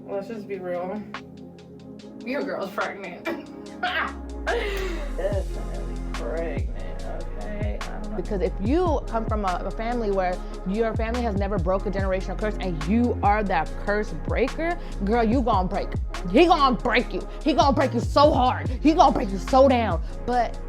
Let's just be real. Your girl's pregnant. Definitely pregnant, okay? I don't know. Because if you come from a family where your family has never broke a generational curse and you are that curse breaker, girl, you gonna break. He gonna break you. He gonna break you so hard. He gonna break you so down. But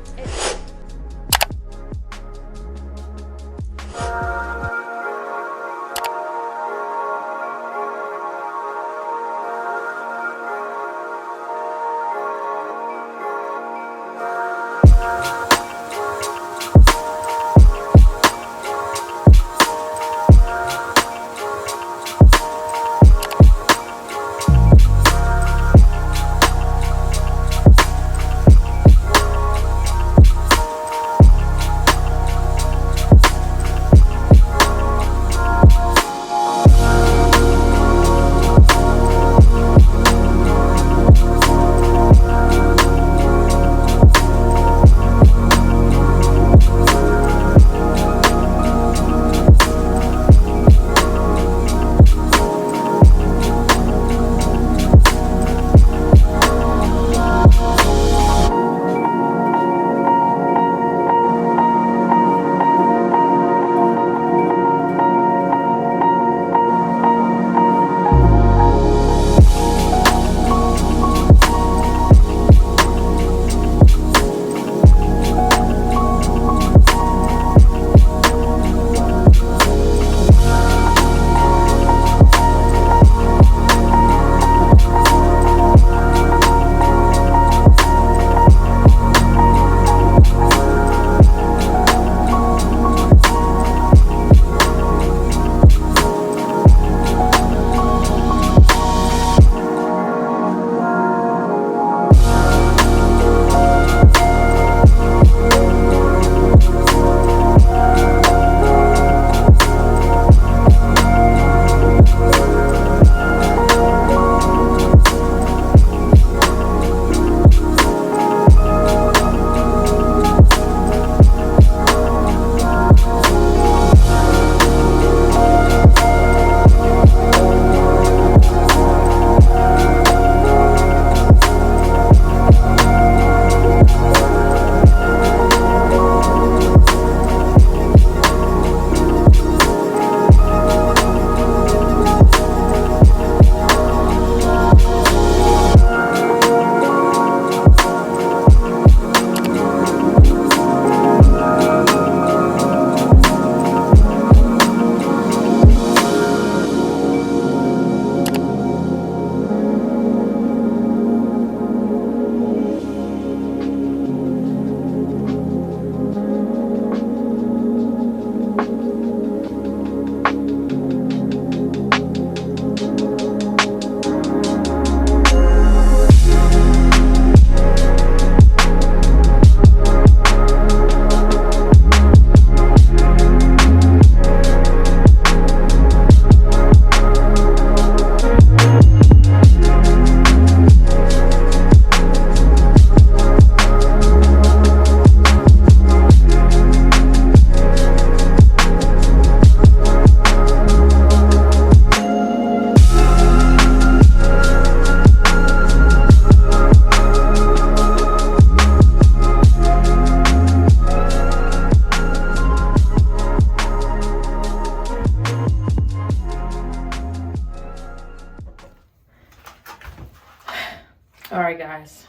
Alright, guys.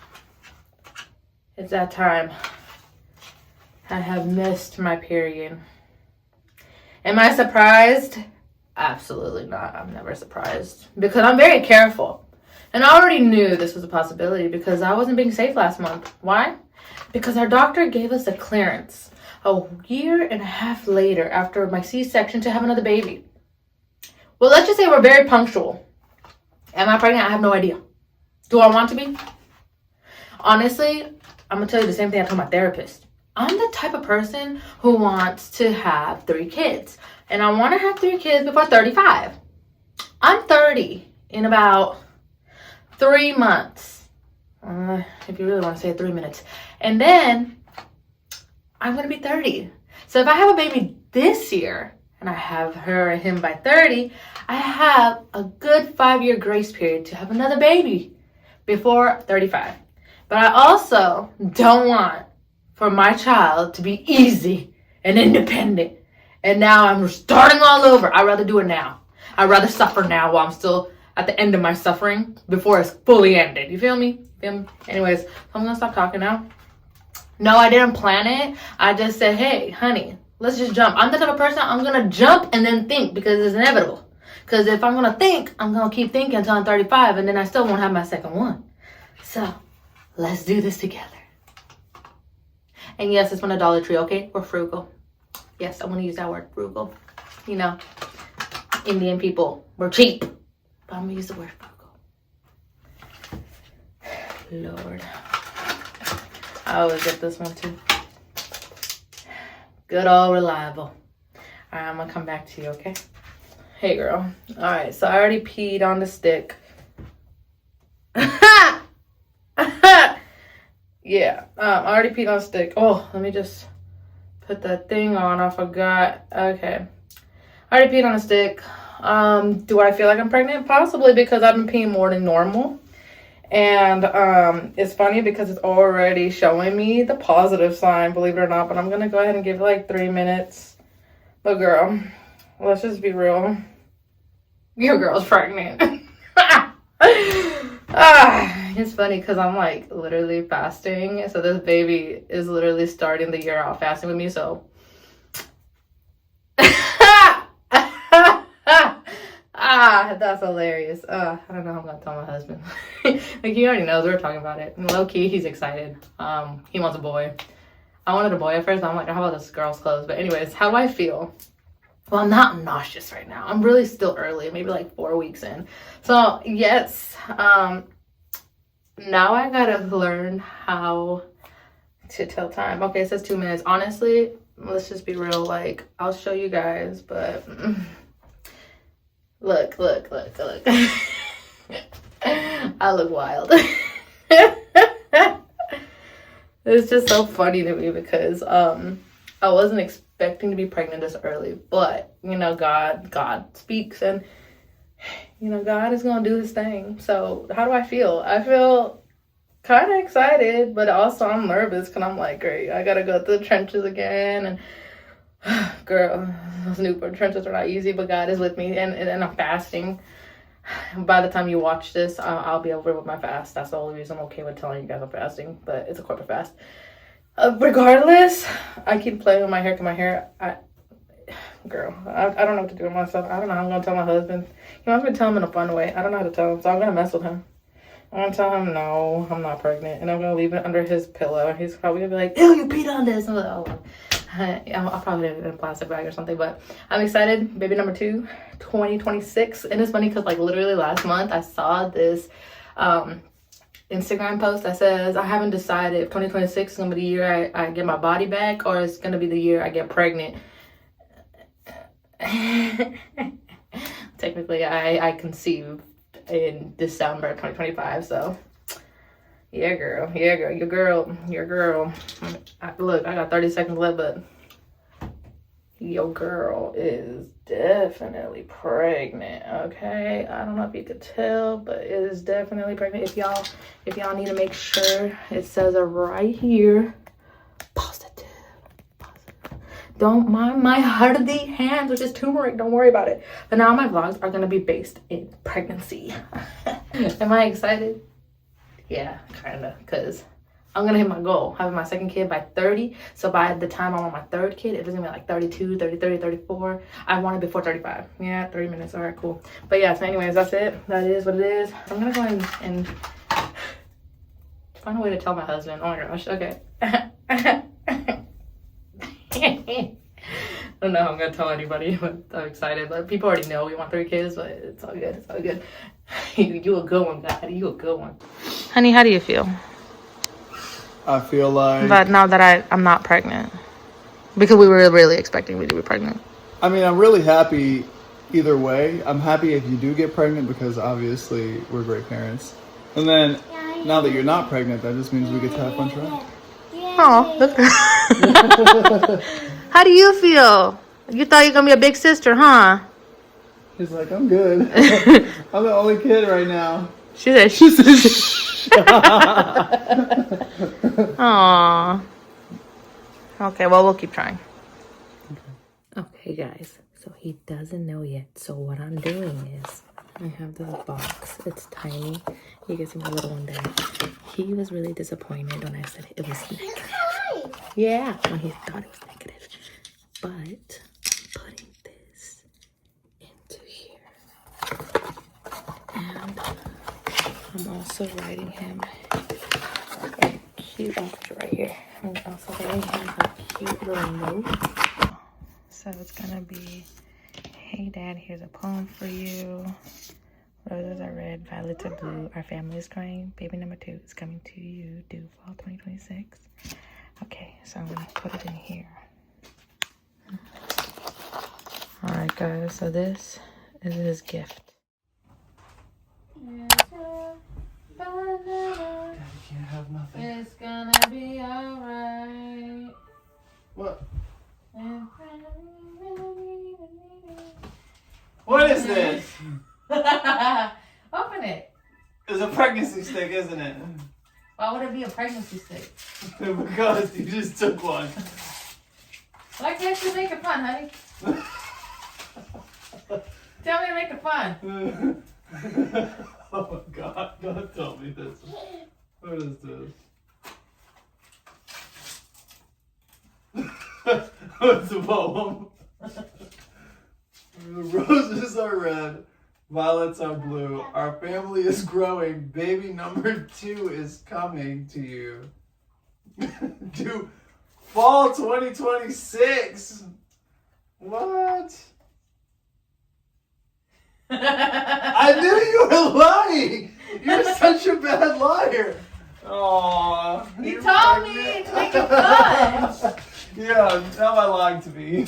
It's that time. I have missed my period. Am I surprised? Absolutely not. I'm never surprised. Because I'm very careful. And I already knew this was a possibility because I wasn't being safe last month. Why? Because our doctor gave us a clearance a year and a half later after my C-section to have another baby. Well, let's just say we're very punctual. Am I pregnant? I have no idea. Do I want to be? Honestly, I'm going to tell you the same thing I told my therapist. I'm the type of person who wants to have 3 kids. And I want to have 3 kids before 35. I'm 30 in about 3 months. If you really want to say 3 minutes. And then I'm going to be 30. So if I have a baby this year and I have her or him by 30, I have a good 5-year grace period to have another baby before 35. But I also don't want for my child to be easy and independent. And now I'm starting all over. I'd rather do it now. I'd rather suffer now while I'm still at the end of my suffering before it's fully ended. You feel me? Anyways, so I'm gonna stop talking now. No, I didn't plan it. I just said, hey, honey, let's just jump. I'm the type of person, I'm gonna jump and then think because it's inevitable. Because if I'm gonna think, I'm gonna keep thinking until I'm 35 and then I still won't have my second one. So, let's do this together. And yes, it's from the Dollar Tree, okay? We're frugal. Yes, I want to use that word, frugal. You know, Indian people, we're cheap. But I'm going to use the word frugal. Lord. I always get this one too. Good old reliable. Alright, I'm going to come back to you, okay? Hey, girl. Alright, so I already peed on the stick. Yeah, I already peed on the stick. Oh, let me just put that thing on. I forgot. Okay. I already peed on the stick. Do I feel like I'm pregnant? Possibly, because I've been peeing more than normal. And it's funny because it's already showing me the positive sign, believe it or not. But I'm going to go ahead and give it like 3 minutes. But girl, let's just be real. Your girl's pregnant. It's funny because I'm like literally fasting. So this baby is literally starting the year out fasting with me. So that's hilarious. I don't know how I'm gonna tell my husband. Like, he already knows, we're talking about it. And low key, he's excited. He wants a boy. I wanted a boy at first. I'm like, how about this girl's clothes? But anyways, how do I feel? Well, I'm not nauseous right now. I'm really still early, maybe like 4 weeks in. So yes, now I gotta learn how to tell time. Okay, it says 2 minutes. Honestly, let's just be real. Like, I'll show you guys, but look. I look wild. It's just so funny to me because I wasn't expecting to be pregnant this early, but you know, God speaks, and you know, God is gonna do his thing. So how do I feel? I feel kind of excited, but also I'm nervous because I'm like, great, I gotta go through the trenches again. And girl, those newborn trenches are not easy, but God is with me, and I'm fasting. By the time you watch this, I'll be over with my fast. That's the only reason I'm okay with telling you guys I'm fasting, but it's a corporate fast. Regardless, I keep playing with my hair because my hair, I don't know what to do with myself. I don't know how I'm going to tell my husband. He wants me to tell him in a fun way. I don't know how to tell him, so I'm going to mess with him. I'm going to tell him, no, I'm not pregnant, and I'm going to leave it under his pillow. He's probably going to be like, ew, you peed on this. I'm like, oh, I'll probably leave it in a plastic bag or something, but I'm excited. Baby number 2, 2026. And it's funny because like literally last month I saw this Instagram post that says, I haven't decided if 2026 is going to be the year I get my body back or it's going to be the year I get pregnant. Technically, I conceived in December 2025, so yeah, girl, your girl. Look, I got 30 seconds left, but your girl is definitely pregnant, okay? I don't know if you could tell, but it is definitely pregnant. If y'all need to make sure, it says it right here, positive. Don't mind my hardy hands, which is turmeric, don't worry about it. But now my vlogs are gonna be based in pregnancy. Am I excited? Yeah, kinda, because I'm gonna hit my goal, having my second kid by 30. So by the time I want my third kid, if it's gonna be like 32, 30, 34, I want it before 35. Yeah, 30 minutes, all right, cool. But yeah, so anyways, that's it. That is what it is. I'm gonna go ahead and find a way to tell my husband. Oh my gosh, okay. I don't know how I'm gonna tell anybody, but I'm excited. But people already know we want 3 kids, but it's all good. It's all good. You a good one, Daddy. You a good one. Honey, how do you feel? I feel like... But now that I'm not pregnant. Because we were really expecting me to be pregnant. I mean, I'm really happy either way. I'm happy if you do get pregnant because obviously we're great parents. And then now that you're not pregnant, that just means we get to have fun trying. Oh, look. How do you feel? You thought you were gonna be a big sister, huh? He's like, I'm good. I'm the only kid right now. She said, She said, shh. Aww. Okay, well, we'll keep trying. Okay, guys. So he doesn't know yet. So what I'm doing is I have this box. It's tiny. You can see my little one there. He was really disappointed when I said it was negative. Yeah, when he thought it was negative. But I'm putting this into here. And I'm also writing him a cute picture right here. I'm also writing him a cute little note. So it's gonna be, hey dad, here's a poem for you. Roses are red, violets are blue. Our family is crying. Baby number 2 is coming to you. Due fall 2026. Okay, so I'm gonna put it in here. Alright guys, so this is his gift. Daddy can't have nothing. It's gonna be alright. What? What is this? Open it. It's a pregnancy stick, isn't it? Why would it be a pregnancy stick? Because you just took one. Why can't you make it fun, honey? Tell me to make it fun. Oh my God, don't tell me this. What is this? What's the poem? Roses are red, violets are blue. Our family is growing. Baby number 2 is coming to you. Due fall 2026. What? I knew you were lying. You're such a bad liar. Aww. You told me to make it fun. Yeah, now I lying to me.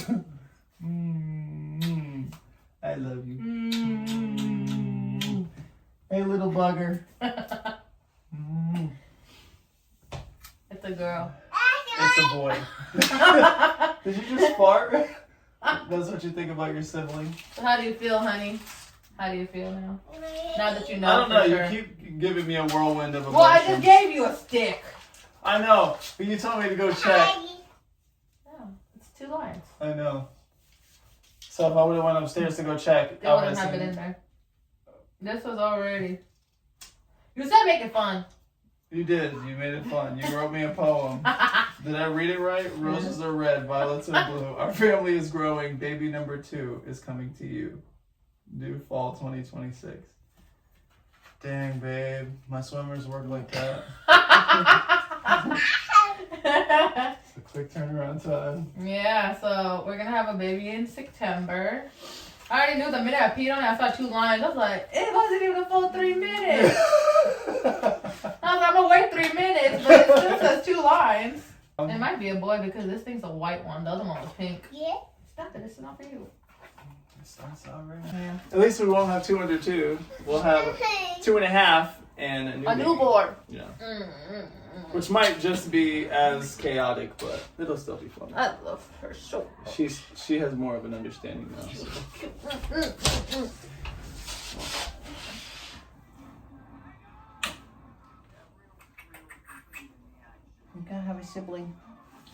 I love you. Hey, little bugger. It's a girl. It's a boy. Did you just fart? That's what you think about your sibling? So how do you feel, honey? How do you feel now? Now that you know. I don't know. Sure. You keep giving me a whirlwind of emotions. Well, I just gave you a stick. I know, but you told me to go check. Oh, it's 2 lines. I know. So if I would have went upstairs to go check, They wouldn't have it in there. This was already. You said make it fun. You did. You made it fun. You wrote me a poem. Did I read it right? Roses are red, violets are blue. Our family is growing. Baby number 2 is coming to you. Due fall 2026. Dang, babe. My swimmers work like that. It's a quick turnaround time. Yeah, so we're gonna have a baby in September. I already knew the minute I peed on it, I saw 2 lines. I was like, it wasn't even a full 3 minutes. I was like, I'm gonna wait 3 minutes, but it still says 2 lines. It might be a boy because this thing's a white one. The other one was pink. Yeah. Stop it, it's not for you. Starts already. Yeah. At least we won't have 2 under 2. We'll have 2.5 and a newborn. Yeah. Which might just be as chaotic, but it'll still be fun. I love her so much. She has more of an understanding now. So. You gotta have a sibling.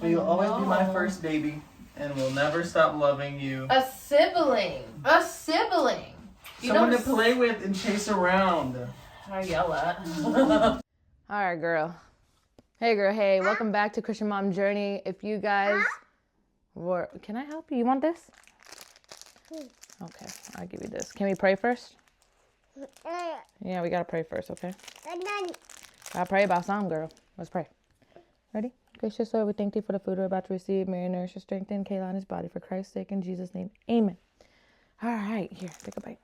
Well, you'll always be my first baby, and we'll never stop loving you. A sibling. A sibling. Someone to play with and chase around. I yell at. All right, girl. Hey, girl. Hey, welcome back to Christian Mom Journey. If you guys were... Can I help you? You want this? Okay, I'll give you this. Can we pray first? Yeah, we got to pray first, okay? I'll pray about some, girl. Let's pray. Ready? Gracious Lord, we thank thee for the food we're about to receive. May it nourish and strengthen Kayla and his body. For Christ's sake, in Jesus' name, amen. All right, here, take a bite.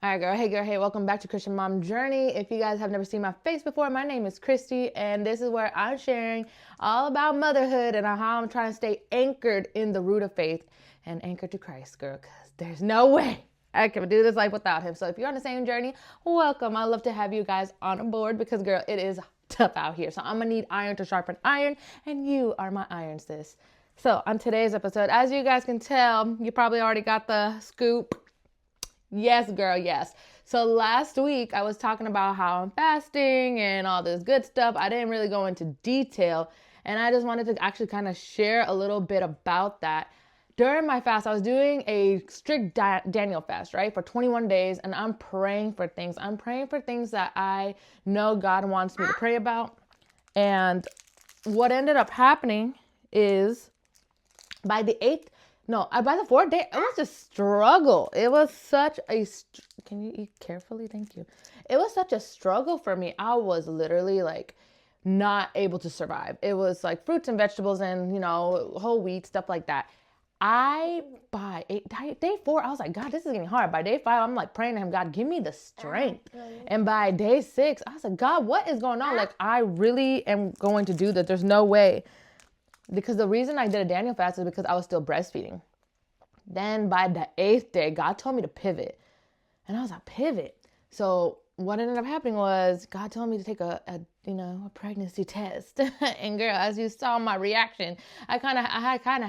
All right, girl. Hey, girl. Hey, welcome back to Christian Mom Journey. If you guys have never seen my face before, my name is Christy, and this is where I'm sharing all about motherhood and how I'm trying to stay anchored in the root of faith and anchored to Christ, girl, because there's no way I can do this life without him. So if you're on the same journey, welcome. I'd love to have you guys on board because, girl, it is tough out here. So I'm going to need iron to sharpen iron, and you are my iron, sis. So on today's episode, as you guys can tell, you probably already got the scoop. Yes, girl, yes. So last week I was talking about how I'm fasting and all this good stuff. I didn't really go into detail, and I just wanted to actually kind of share a little bit about that. During my fast, I was doing a strict Daniel fast, right? For 21 days, and I'm praying for things. I'm praying for things that I know God wants me to pray about. And what ended up happening is by the 4th day, it was a struggle. It was such a, can you eat carefully? Thank you. It was such a struggle for me. I was literally like not able to survive. It was like fruits and vegetables and, whole wheat, stuff like that. By day 4, I was like, God, this is getting hard. By day 5, I'm like praying to him, God, give me the strength. And by day 6, I was like, God, what is going on? Like, I really am going to do this. There's no way. Because the reason I did a Daniel fast is because I was still breastfeeding. Then by the 8th day, God told me to pivot. And I was like, pivot. So what ended up happening was God told me to take a pregnancy test. And girl, as you saw my reaction, I kind of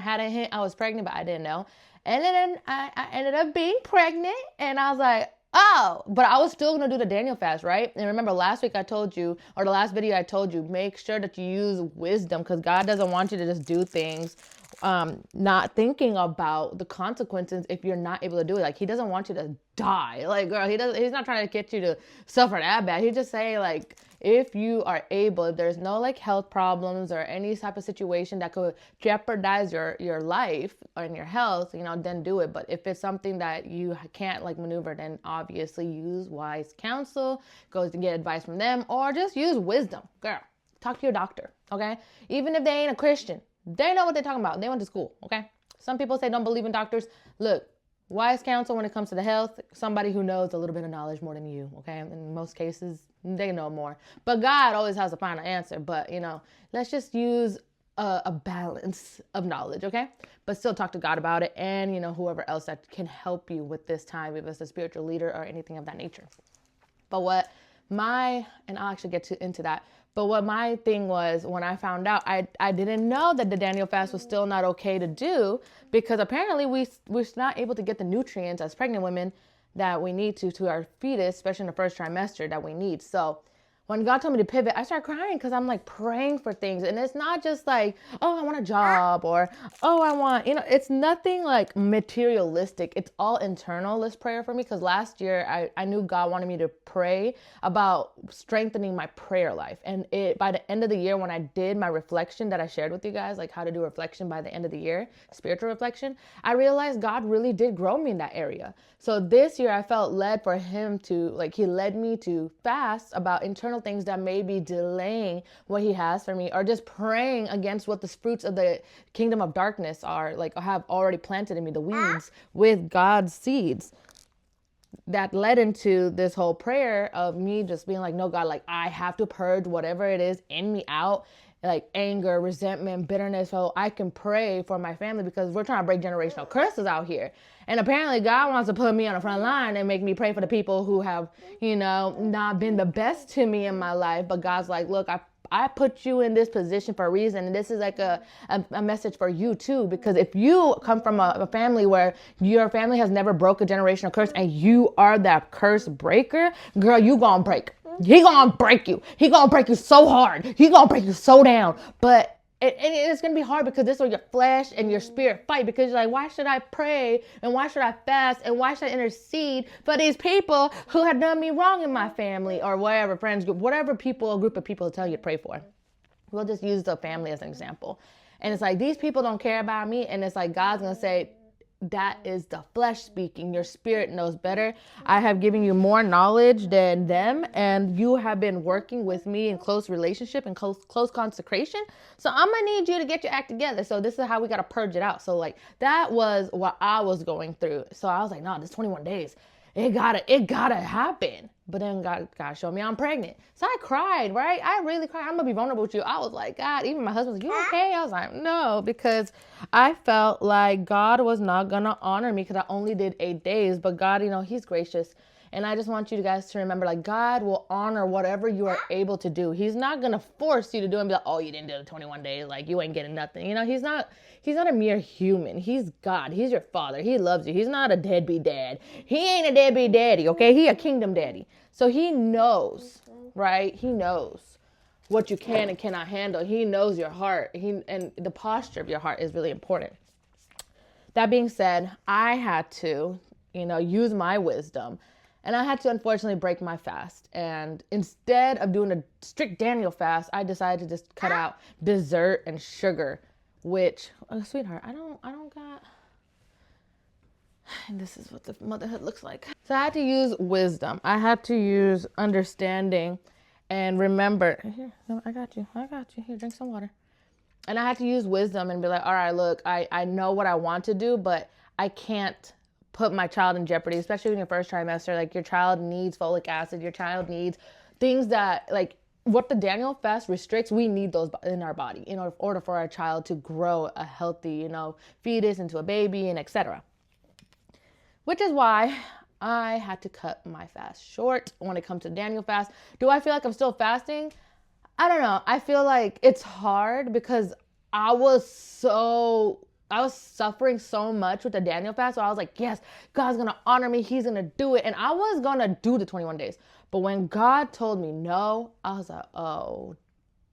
had a hint I was pregnant, but I didn't know. And then I ended up being pregnant, and I was like, oh, but I was still going to do the Daniel fast, right? And remember last week I told you, or the last video I told you, make sure that you use wisdom, because God doesn't want you to just do things not thinking about the consequences if you're not able to do it. Like, he doesn't want you to die. Like, girl, he's not trying to get you to suffer that bad. He's just saying, like, if you are able, if there's no like health problems or any type of situation that could jeopardize your life and your health, then do it. But if it's something that you can't like maneuver, then obviously use wise counsel, go to get advice from them, or just use wisdom. Girl, talk to your doctor, okay? Even if they ain't a Christian, they know what they're talking about. They went to school, okay? Some people say don't believe in doctors. Look, wise counsel when it comes to the health, somebody who knows a little bit of knowledge more than you, okay? In most cases, they know more. But God always has the final answer. But, let's just use a balance of knowledge, okay? But still talk to God about it, and, whoever else that can help you with this time, if it's a spiritual leader or anything of that nature. But and I'll actually get into that. But what my thing was, when I found out, I didn't know that the Daniel fast was still not okay to do, because apparently we're not able to get the nutrients as pregnant women that we need to our fetus, especially in the first trimester, that we need. So when God told me to pivot, I started crying because I'm like praying for things. And it's not just like, oh, I want a job, or, oh, I want, it's nothing like materialistic. It's all internal, this prayer for me. Because last year I knew God wanted me to pray about strengthening my prayer life. And by the end of the year, when I did my reflection that I shared with you guys, like how to do reflection by the end of the year, spiritual reflection, I realized God really did grow me in that area. So this year I felt led for him to, he led me to fast about internal things that may be delaying what he has for me, or just praying against what the fruits of the kingdom of darkness are, like have already planted in me, the weeds, with God's seeds. That led into this whole prayer of me just being like, no, God, like I have to purge whatever it is in me out, like anger, resentment, bitterness, so I can pray for my family, because we're trying to break generational curses out here. And apparently God wants to put me on the front line and make me pray for the people who have, not been the best to me in my life. But God's like, look, I put you in this position for a reason. And this is like a message for you too, because if you come from a family where your family has never broke a generational curse and you are that curse breaker, girl, you gonna break. He gonna break you. He gonna break you so hard. He gonna break you so down. But it's going to be hard, because this is where your flesh and your spirit fight, because you're like, why should I pray, and why should I fast, and why should I intercede for these people who have done me wrong in my family, or whatever, friends group, whatever a group of people tell you to pray for. We'll just use the family as an example. And it's like, these people don't care about me. And it's like, God's going to say, that is the flesh speaking. Your spirit knows better. I have given you more knowledge than them, and you have been working with me in close relationship and close consecration. So I'm gonna need you to get your act together. So this is how we gotta purge it out. So like that was what I was going through. So I was like, no, this 21 days, it gotta happen. But then God showed me I'm pregnant. So I cried, right? I really cried. I'm going to be vulnerable with you. I was like, God, even my husband was like, you okay? I was like, no, because I felt like God was not going to honor me because I only did 8 days. But God, he's gracious. And I just want you guys to remember, like, God will honor whatever you are able to do. He's not going to force you to do it and be like, oh, you didn't do the 21 days. Like, you ain't getting nothing. He's not a mere human. He's God. He's your father. He loves you. He's not a deadbeat dad. He ain't a deadbeat daddy, okay? He a kingdom daddy. So he knows, right? He knows what you can and cannot handle. He knows your heart. And the posture of your heart is really important. That being said, I had to, use my wisdom. And I had to, unfortunately, break my fast. And instead of doing a strict Daniel fast, I decided to just cut out dessert and sugar, which, sweetheart, I don't got. And this is what the motherhood looks like. So I had to use wisdom. I had to use understanding and remember. Here, I got you. Here, drink some water. And I had to use wisdom and be like, all right, look, I know what I want to do, but I can't put my child in jeopardy, especially in your first trimester. Like, your child needs folic acid. Your child needs things that, like, what the Daniel fast restricts, we need those in our body in order for our child to grow a healthy, fetus into a baby and etc. Which is why I had to cut my fast short when it comes to Daniel fast. Do I feel like I'm still fasting? I don't know. I feel like it's hard because I was suffering so much with the Daniel fast. So I was like, yes, God's going to honor me. He's going to do it. And I was going to do the 21 days. But when God told me no, I was like, oh,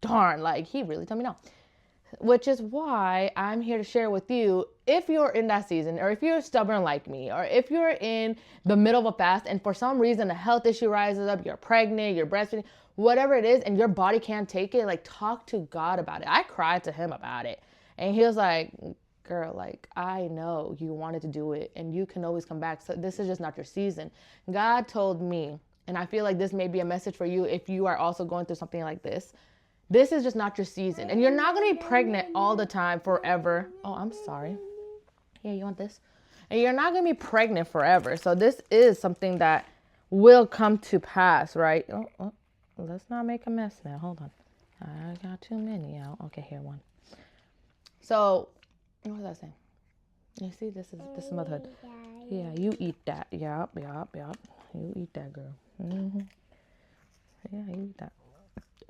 darn. Like, he really told me no. Which is why I'm here to share with you, if you're in that season, or if you're stubborn like me, or if you're in the middle of a fast and for some reason a health issue rises up, you're pregnant, you're breastfeeding, whatever it is, and your body can't take it, like, talk to God about it. I cried to him about it. And he was like, girl, like, I know you wanted to do it and you can always come back. So this is just not your season. God told me, and I feel like this may be a message for you if you are also going through something like this. This is just not your season. And you're not going to be pregnant all the time forever. Oh, I'm sorry. Yeah, you want this? And you're not going to be pregnant forever. So this is something that will come to pass, right? Oh, let's not make a mess now. Hold on. I got too many out. Okay, here, one. So, what was I saying? You see, this is motherhood. Yeah, you eat that. Yup. You eat that, girl. Mm-hmm. Yeah, you eat that.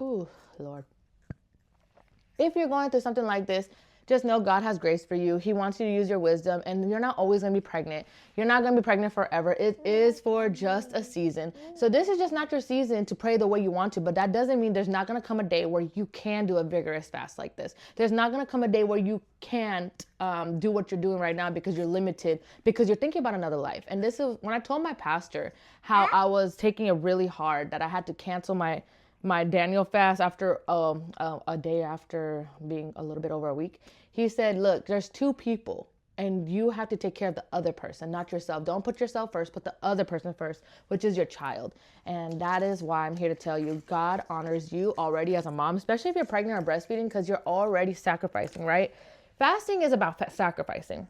Ooh, Lord. If you're going through something like this, just know God has grace for you. He wants you to use your wisdom, and you're not always going to be pregnant. You're not going to be pregnant forever. It is for just a season. So this is just not your season to pray the way you want to, but that doesn't mean there's not going to come a day where you can do a vigorous fast like this. There's not going to come a day where you can't do what you're doing right now because you're limited, because you're thinking about another life. And this is when I told my pastor how I was taking it really hard, that I had to cancel my Daniel fast after a day after being a little bit over a week. He said, look, there's two people and you have to take care of the other person, not yourself. Don't put yourself first, put the other person first, which is your child. And that is why I'm here to tell you, God honors you already as a mom, especially if you're pregnant or breastfeeding, because you're already sacrificing, right? Fasting is about sacrificing.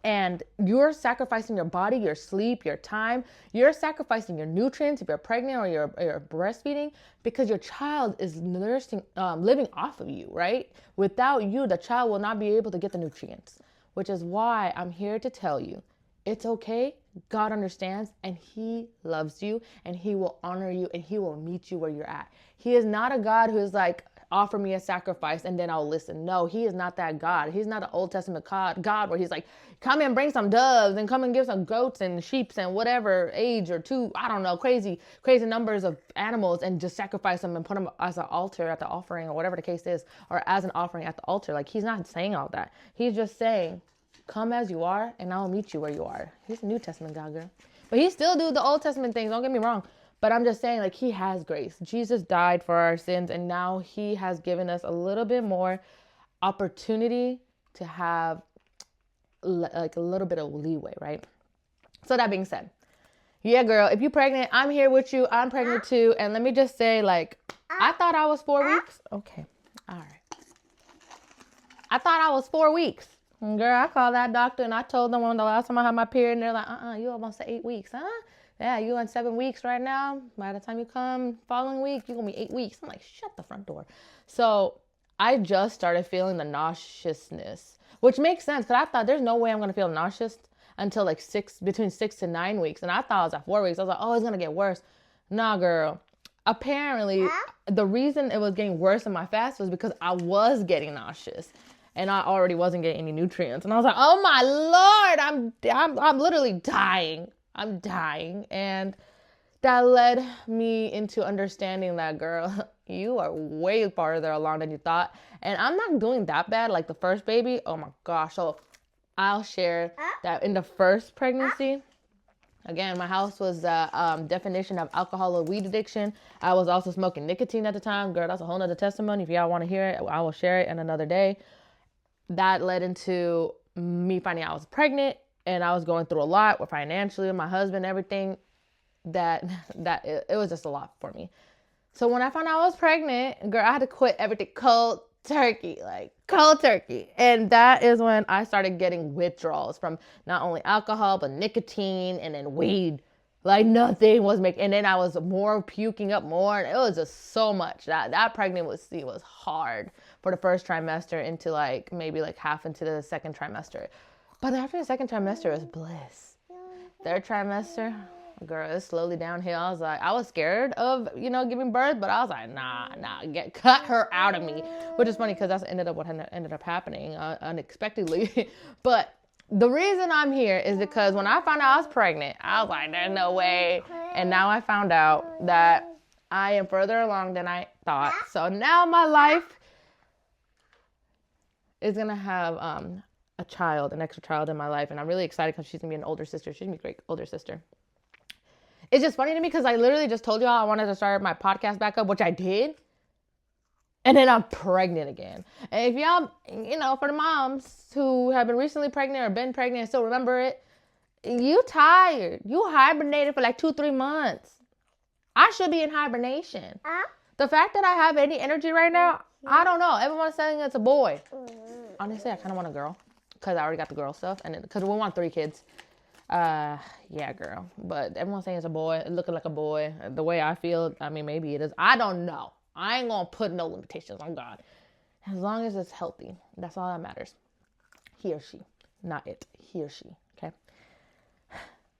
And you're sacrificing your body, your sleep, your time. You're sacrificing your nutrients if you're pregnant or you're breastfeeding, because your child is nursing, living off of you, right? Without you, the child will not be able to get the nutrients, which is why I'm here to tell you, it's okay. God understands, and he loves you, and he will honor you, and he will meet you where you're at. He is not a God who is like, offer me a sacrifice and then I'll listen. No, he is not that God. He's not an Old Testament God where he's like, come and bring some doves and come and give some goats and sheep and whatever age or two, I don't know, crazy numbers of animals and just sacrifice them and put them as an altar at the offering or whatever the case is, or as an offering at the altar. Like, he's not saying all that. He's just saying, come as you are and I'll meet you where you are. He's a New Testament God, girl. But he still do the Old Testament things. Don't get me wrong. But I'm just saying, like, he has grace. Jesus died for our sins, and now he has given us a little bit more opportunity to have like a little bit of leeway, right? So that being said, yeah, girl, if you're pregnant, I'm here with you. I'm pregnant too. And let me just say, like, I thought I was 4 weeks. Okay. All right. I thought I was 4 weeks. And girl, I called that doctor and I told them when the last time I had my period, and they're like, you almost 8 weeks, huh? yeah, you in 7 weeks right now. By the time you come following week, you're going to be 8 weeks. I'm like, shut the front door. So I just started feeling the nauseousness, which makes sense because I thought there's no way I'm going to feel nauseous until like between 6 to 9 weeks. And I thought I was at 4 weeks. I was like, oh, it's going to get worse. Nah, girl. Apparently, the reason it was getting worse in my fast was because I was getting nauseous and I already wasn't getting any nutrients. And I was like, oh my Lord, I'm literally dying. I'm dying. And that led me into understanding that, girl, you are way farther along than you thought. And I'm not doing that bad. Like the first baby, oh my gosh. So I'll share that in the first pregnancy, again, my house was the definition of alcohol or weed addiction. I was also smoking nicotine at the time. Girl, that's a whole nother testimony. If y'all want to hear it, I will share it in another day. That led into me finding out I was pregnant, and I was going through a lot with financially, with my husband, everything. It was just a lot for me. So when I found out I was pregnant, girl, I had to quit everything cold turkey. And that is when I started getting withdrawals from not only alcohol, but nicotine and then weed. Like nothing was making, and then I was more puking up more. And it was just so much. That pregnancy was hard for the first trimester into like maybe like half into the second trimester. But after the second trimester, it was bliss. Third trimester, girl, it's slowly downhill. I was scared of, giving birth, but I was like, nah, cut her out of me, which is funny because that's what ended up happening unexpectedly. But the reason I'm here is because when I found out I was pregnant, I was like, there's no way. And now I found out that I am further along than I thought. So now my life is going to have an extra child in my life. And I'm really excited because she's going to be an older sister. She's going to be a great older sister. It's just funny to me because I literally just told y'all I wanted to start my podcast back up, which I did. And then I'm pregnant again. And if y'all, for the moms who have been recently pregnant or been pregnant and still remember it, you tired. You hibernated for like 2-3 months. I should be in hibernation. The fact that I have any energy right now, I don't know. Everyone's saying it's a boy. Honestly, I kind of want a girl because I already got the girl stuff. And because we want 3 kids. Yeah, girl. But everyone's saying it's a boy. It's looking like a boy. The way I feel, I mean, maybe it is. I don't know. I ain't gonna put no limitations on God. As long as it's healthy, that's all that matters. He or she, not it. He or she, okay?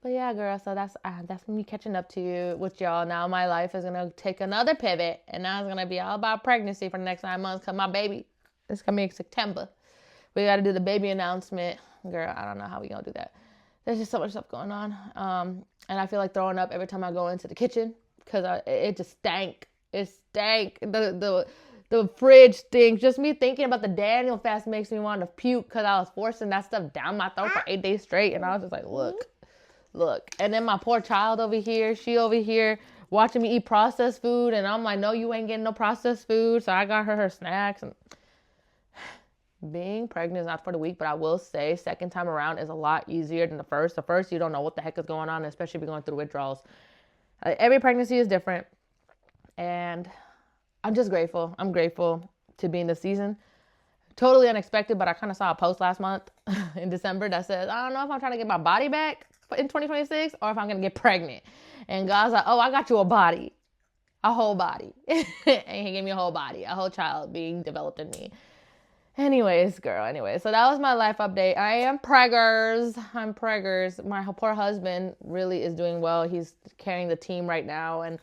But yeah, girl, so that's me catching up to you with y'all. Now my life is gonna take another pivot, and now it's gonna be all about pregnancy for the next 9 months, because my baby is coming in September. We gotta do the baby announcement. Girl, I don't know how we gonna do that. There's just so much stuff going on. And I feel like throwing up every time I go into the kitchen, because it just stank. It stank. The fridge stinks. Just me thinking about the Daniel fast makes me want to puke because I was forcing that stuff down my throat for 8 days straight. And I was just like, look. And then my poor child over here, she over here watching me eat processed food. And I'm like, no, you ain't getting no processed food. So I got her snacks. And being pregnant is not for the weak, but I will say second time around is a lot easier than the first. The first, you don't know what the heck is going on, especially if you're going through withdrawals. Every pregnancy is different. And I'm just grateful. I'm grateful to be in the season. Totally unexpected, but I kind of saw a post last month in December that says, I don't know if I'm trying to get my body back in 2026 or if I'm going to get pregnant. And God's like, oh, I got you a body. A whole body. And he gave me a whole body. A whole child being developed in me. Anyways, girl. So that was my life update. I am preggers. I'm preggers. My poor husband really is doing well. He's carrying the team right now. And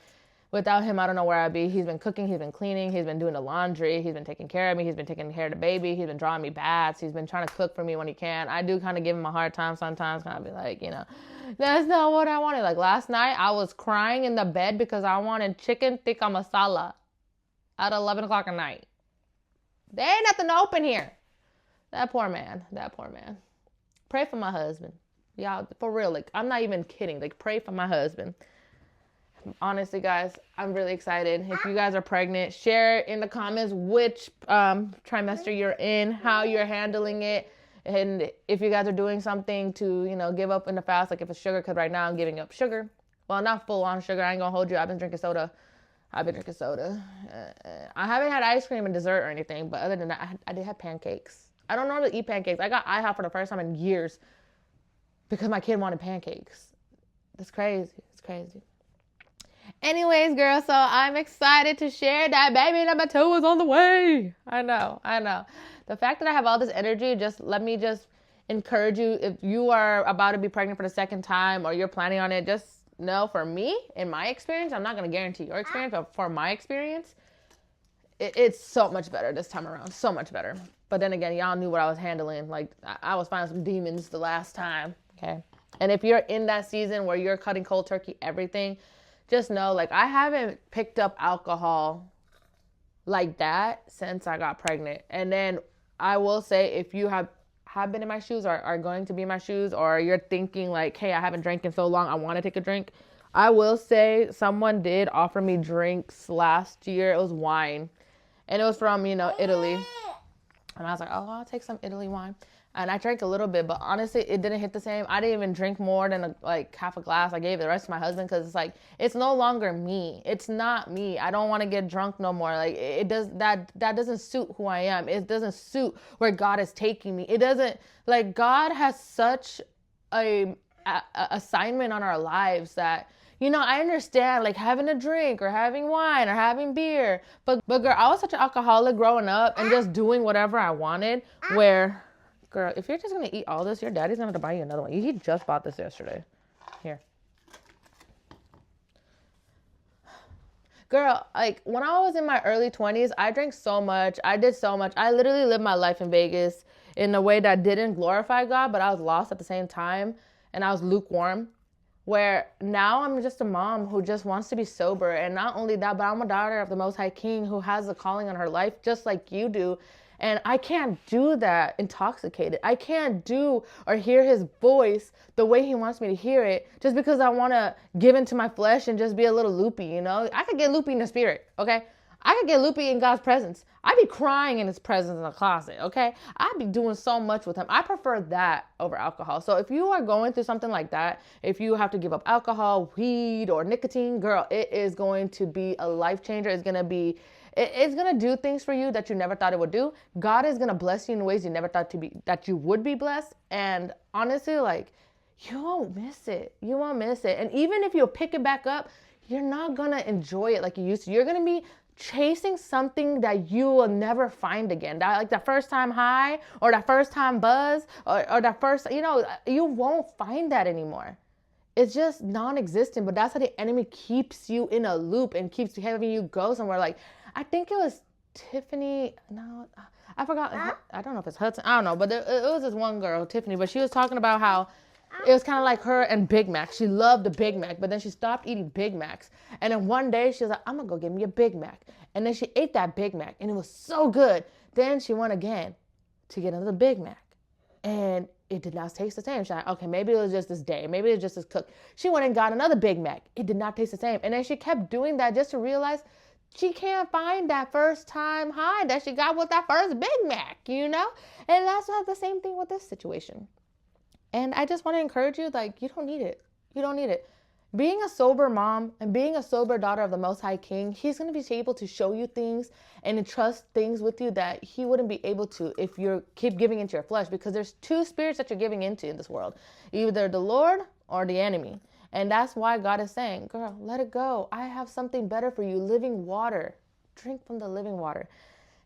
without him, I don't know where I'd be. He's been cooking. He's been cleaning. He's been doing the laundry. He's been taking care of me. He's been taking care of the baby. He's been drawing me baths. He's been trying to cook for me when he can. I do kind of give him a hard time sometimes. Kind of be like, that's not what I wanted. Like last night, I was crying in the bed because I wanted chicken tikka masala at 11 o'clock at night. There ain't nothing open here. That poor man. Pray for my husband. Y'all, for real. Like, I'm not even kidding. Like, pray for my husband. Honestly, guys, I'm really excited. If you guys are pregnant, share in the comments which trimester you're in, how you're handling it, and if you guys are doing something to, give up in the fast, like if it's sugar, because right now I'm giving up sugar. Well, not full on sugar. I ain't gonna hold you. I've been drinking soda. I haven't had ice cream and dessert or anything, but other than that, I did have pancakes. I don't normally eat pancakes. I got IHOP for the first time in years because my kid wanted pancakes. It's crazy. It's crazy. Anyways, girl, so I'm excited to share that baby number 2 is on the way. I know. The fact that I have all this energy, let me encourage you. If you are about to be pregnant for the second time or you're planning on it, just know for me, in my experience, I'm not going to guarantee your experience, but for my experience, it's so much better this time around. So much better. But then again, y'all knew what I was handling. Like, I was fighting some demons the last time. Okay. And if you're in that season where you're cutting cold turkey everything, just know, like, I haven't picked up alcohol like that since I got pregnant. And then I will say, if you have been in my shoes or are going to be in my shoes, or you're thinking like, hey, I haven't drank in so long, I want to take a drink. I will say someone did offer me drinks last year. It was wine. And it was from, Italy. And I was like, oh, I'll take some Italy wine. And I drank a little bit, but honestly, it didn't hit the same. I didn't even drink more than half a glass. I gave the rest to my husband because it's like, it's no longer me. It's not me. I don't want to get drunk no more. Like, that doesn't suit who I am. It doesn't suit where God is taking me. It doesn't, like, God has such a assignment on our lives that, I understand, like, having a drink or having wine or having beer. But girl, I was such an alcoholic growing up and just doing whatever I wanted, where, girl, if you're just going to eat all this, your daddy's going to have to buy you another one. He just bought this yesterday. Here. Girl, like, when I was in my early 20s, I drank so much. I did so much. I literally lived my life in Vegas in a way that didn't glorify God, but I was lost at the same time, and I was lukewarm. Where now I'm just a mom who just wants to be sober. And not only that, but I'm a daughter of the Most High King who has a calling on her life just like you do. And I can't do that intoxicated. I can't do or hear his voice the way he wants me to hear it just because I want to give into my flesh and just be a little loopy, I could get loopy in the spirit, okay? I could get loopy in God's presence. I'd be crying in his presence in the closet, okay? I'd be doing so much with him. I prefer that over alcohol. So if you are going through something like that, if you have to give up alcohol, weed, or nicotine, girl, it is going to be a life changer. It's going to do things for you that you never thought it would do. God is going to bless you in ways you never thought that you would be blessed. And honestly, like, you won't miss it. You won't miss it. And even if you pick it back up, you're not going to enjoy it like you used to. You're going to be chasing something that you will never find again. That first time high or that first time buzz or that first, you won't find that anymore. It's just non-existent, but that's how the enemy keeps you in a loop and keeps having you go somewhere. Like, I think it was Tiffany. No, I forgot. I don't know if it's Hudson. I don't know, but it was this one girl, Tiffany, but she was talking about how it was kind of like her and Big Mac. She loved the Big Mac, but then she stopped eating Big Macs. And then one day she was like, I'm going to go get me a Big Mac. And then she ate that Big Mac and it was so good. Then she went again to get another Big Mac. And it did not taste the same. She's like, okay, maybe it was just this day. Maybe it was just this cook. She went and got another Big Mac. It did not taste the same. And then she kept doing that just to realize she can't find that first time high that she got with that first Big Mac, And that's not the same thing with this situation. And I just want to encourage you, like, you don't need it. You don't need it. Being a sober mom and being a sober daughter of the Most High King, he's going to be able to show you things and entrust things with you that he wouldn't be able to if you keep giving into your flesh, because there's two spirits that you're giving into in this world, either the Lord or the enemy. And that's why God is saying, girl, let it go. I have something better for you, living water. Drink from the living water.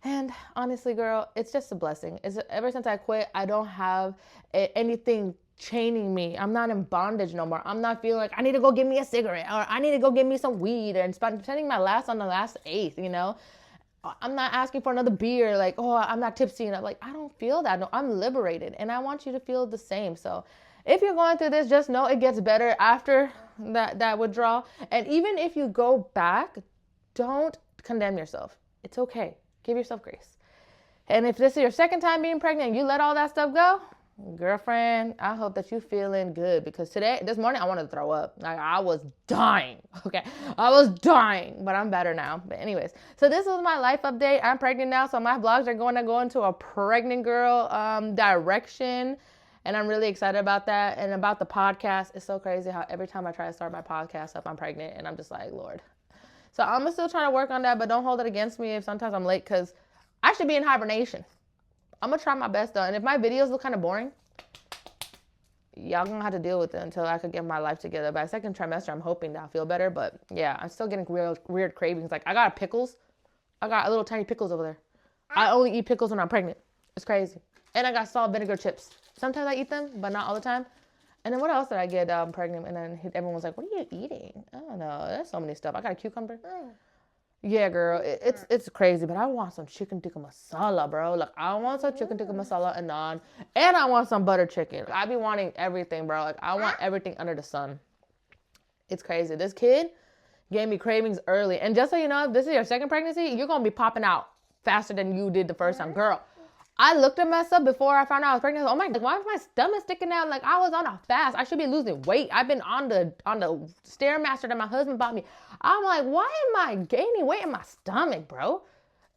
And honestly, girl, it's just a blessing. Ever since I quit, I don't have anything chaining me. I'm not in bondage no more. I'm not feeling like I need to go get me a cigarette or I need to go get me some weed and spending my last on the last eighth, I'm not asking for another beer, like, oh, I'm not tipsy. And I'm like, I don't feel that. No, I'm liberated. And I want you to feel the same. So if you're going through this, just know it gets better after that withdrawal. And even if you go back, don't condemn yourself. It's okay. Give yourself grace. And if this is your second time being pregnant and you let all that stuff go, girlfriend, I hope that you're feeling good, because this morning I wanted to throw up. Like, I was dying. Okay. I was dying, but I'm better now. But anyways, so this was my life update. I'm pregnant now. So my vlogs are going to go into a pregnant girl direction. And I'm really excited about that. And about the podcast, it's so crazy how every time I try to start my podcast up, I'm pregnant. And I'm just like, Lord. So I'm still trying to work on that, but don't hold it against me if sometimes I'm late, because I should be in hibernation. I'm going to try my best, though. And if my videos look kind of boring, y'all gonna have to deal with it until I could get my life together. By second trimester, I'm hoping that I'll feel better. But yeah, I'm still getting weird cravings. Like I got pickles. I got little tiny pickles over there. I only eat pickles when I'm pregnant. It's crazy. And I got salt vinegar chips. Sometimes I eat them, but not all the time. And then what else did I get pregnant? And then everyone was like, what are you eating? I don't know. There's so many stuff. I got a cucumber. Yeah, girl. It's crazy, but I want some chicken tikka masala, bro. Like, I want some chicken tikka masala and naan. And I want some butter chicken. I be wanting everything, bro. Like, I want everything under the sun. It's crazy. This kid gave me cravings early. And just so you know, if this is your second pregnancy, you're going to be popping out faster than you did the first time. Girl, I looked at myself before I found out I was pregnant. Oh my God, why is my stomach sticking out? Like I was on a fast. I should be losing weight. I've been on the Stairmaster that my husband bought me. I'm like, why am I gaining weight in my stomach, bro?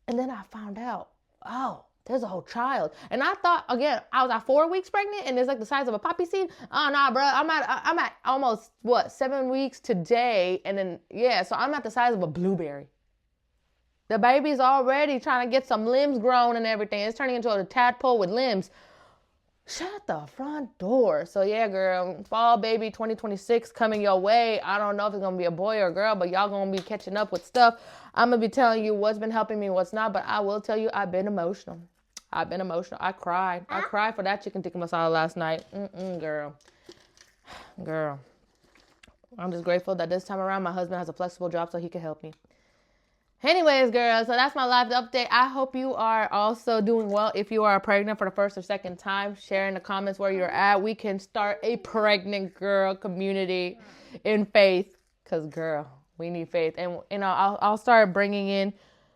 And then I found out, oh, there's a whole child. And I thought, again, I was at 4 weeks pregnant and it's like the size of a poppy seed. Oh, nah, bro. I'm at almost, 7 weeks today. And then, yeah, so I'm at the size of a blueberry. The baby's already trying to get some limbs grown and everything. It's turning into a tadpole with limbs. Shut the front door. So yeah, girl, fall baby 2026 coming your way. I don't know if it's going to be a boy or a girl, but y'all going to be catching up with stuff. I'm going to be telling you what's been helping me, what's not, but I will tell you I've been emotional. I cried. I cried for that chicken tikka masala last night. Girl. I'm just grateful that this time around my husband has a flexible job so he can help me. Anyways, girls, so that's my live update. I hope you are also doing well. If you are pregnant for the first or second time, share in the comments where you're at. We can start a pregnant girl community in faith. Because, girl, we need faith. And, you know, I'll start bringing in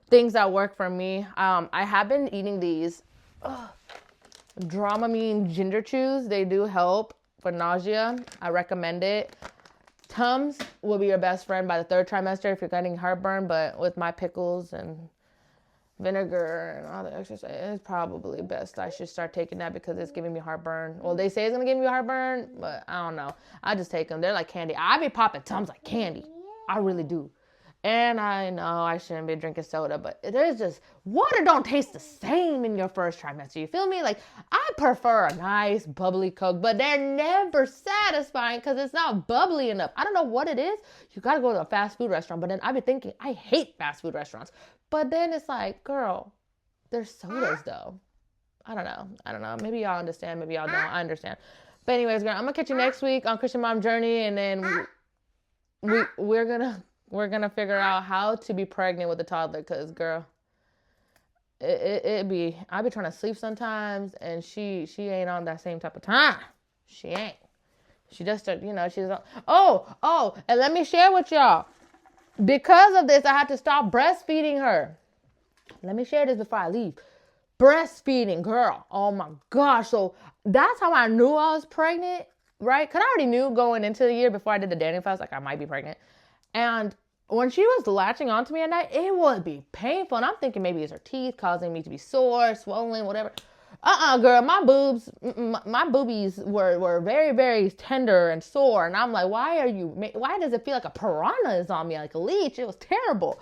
things that work for me. I have been eating these Dramamine ginger chews. They do help for nausea. I recommend it. Tums will be your best friend by the third trimester if you're getting heartburn, but with my pickles and vinegar and all the exercise, it's probably best I should start taking that because it's giving me heartburn. Well, they say it's going to give me heartburn, but I don't know. I just take them. They're like candy. I be popping Tums like candy. I really do. And I know I shouldn't be drinking soda, but there's just, water don't taste the same in your first trimester. You feel me? Like, I prefer a nice bubbly Coke, but they're never satisfying because it's not bubbly enough. I don't know what it is. You got to go to a fast food restaurant, but then I've been thinking, I hate fast food restaurants. But then it's like, girl, there's sodas though. I don't know. Maybe y'all understand. Maybe y'all don't. I understand. But anyways, girl, I'm going to catch you next week on Christian Mom Journey, and then we're going to figure out how to be pregnant with a toddler because, girl, I be trying to sleep sometimes, and she ain't on that same type of time. She ain't. She just, she's on. Oh, and let me share with y'all. Because of this, I had to stop breastfeeding her. Let me share this before I leave. Breastfeeding, girl. Oh, my gosh. So that's how I knew I was pregnant, right? Because I already knew going into the year before I did the Daniel fast, like, I might be pregnant. And when she was latching onto me at night, it would be painful. And I'm thinking maybe it's her teeth causing me to be sore, swollen, whatever. Girl, my boobies were very, very tender and sore. And I'm like, why does it feel like a piranha is on me, like a leech? It was terrible.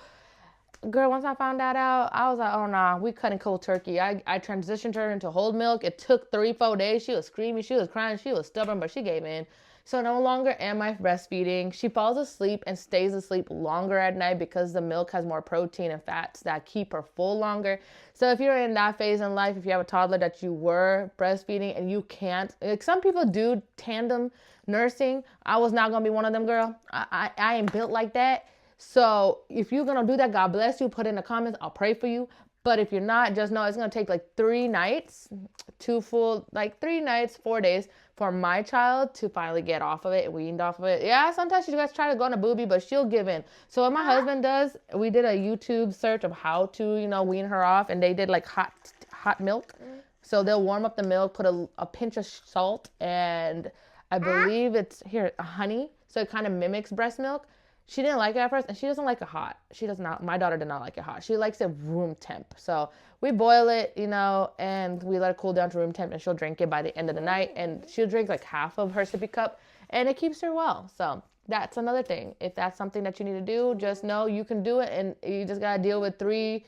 Girl, once I found that out, I was like, oh, nah, we couldn't cold turkey. I transitioned her into whole milk. It took 3-4 days. She was screaming. She was crying. She was stubborn, but she gave in. So no longer am I breastfeeding. She falls asleep and stays asleep longer at night because the milk has more protein and fats that keep her full longer. So if you're in that phase in life, if you have a toddler that you were breastfeeding and you can't, like some people do tandem nursing. I was not going to be one of them, girl. I ain't built like that. So if you're going to do that, God bless you. Put in the comments. I'll pray for you. But if you're not, just know it's going to take like 3 nights, 3 nights, 4 days for my child to finally get off of it, weaned off of it. Yeah, sometimes she just try to go on a boobie, but she'll give in. So what my husband does, we did a YouTube search of how to, wean her off, and they did like hot milk. So they'll warm up the milk, put a pinch of salt, and I believe it's honey. So it kind of mimics breast milk. She didn't like it at first, and she doesn't like it hot. She does not. My daughter did not like it hot. She likes it room temp. So we boil it, and we let it cool down to room temp, and she'll drink it by the end of the night. And she'll drink like half of her sippy cup, and it keeps her well. So that's another thing. If that's something that you need to do, just know you can do it, and you just got to deal with 3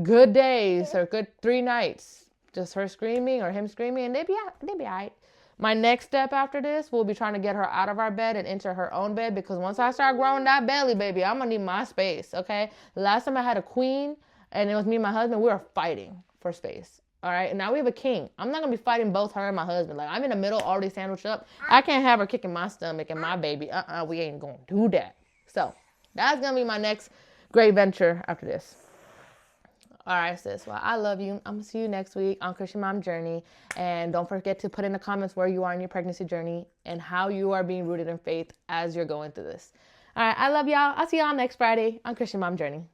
good days or good 3 nights. Just her screaming or him screaming, and they be all right. My next step after this will be trying to get her out of our bed and into her own bed, because once I start growing that belly, baby, I'm gonna need my space, okay? Last time I had a queen and it was me and my husband, we were fighting for space. All right, and now we have a king. I'm not gonna be fighting both her and my husband. Like, I'm in the middle, already sandwiched up. I can't have her kicking my stomach and my baby. We ain't gonna do that. So that's gonna be my next great venture after this. All right, sis. Well, I love you. I'm going to see you next week on Christian Mom Journey. And don't forget to put in the comments where you are in your pregnancy journey and how you are being rooted in faith as you're going through this. All right, I love y'all. I'll see y'all next Friday on Christian Mom Journey.